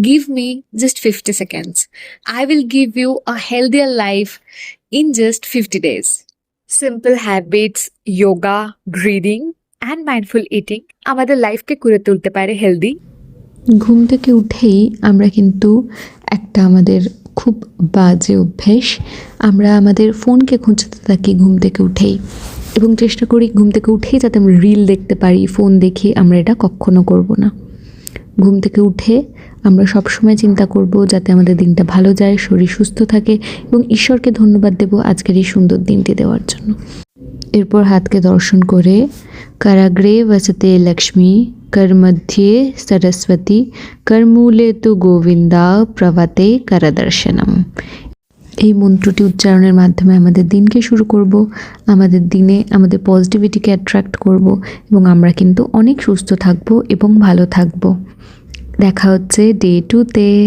Give me just 50 seconds. I will give you a healthier life in just 50 days. Simple habits, yoga, breathing and mindful eating আমাদের লাইফকে করে তুলতে পারে healthy. ঘুম থেকে উঠেই আমরা কিন্তু একটা আমাদের খুব বাজে অভ্যেস, আমরা আমাদের ফোনকে খুঁজতে থাকি ঘুম থেকে উঠেই এবং চেষ্টা করি ঘুম থেকে উঠেই যাতে আমরা রিল দেখতে পারি, ফোন দেখি। আমরা এটা কখনো করব না। ঘুম থেকে উঠে আমরা সবসময় চিন্তা করব যাতে আমাদের দিনটা ভালো যায়, শরীর সুস্থ থাকে এবং ঈশ্বরকে ধন্যবাদ দেব আজকের এই সুন্দর দিনটি দেওয়ার জন্য। এরপর হাতকে দর্শন করে কারাগ্রে বসতে লক্ষ্মী, কর মধ্যে সরস্বতী, কর মূলে তু গোবিন্দা, প্রভাতে করদর্শনম। এই মন্ত্রটি উচ্চারণের মাধ্যমে আমাদের দিনকে শুরু করব, আমাদের দিনে আমাদের পজিটিভিটিকে অ্যাট্রাক্ট করব এবং আমরা কিন্তু অনেক সুস্থ থাকব এবং ভালো থাকব। দেখা হচ্ছে ডে 2-তে।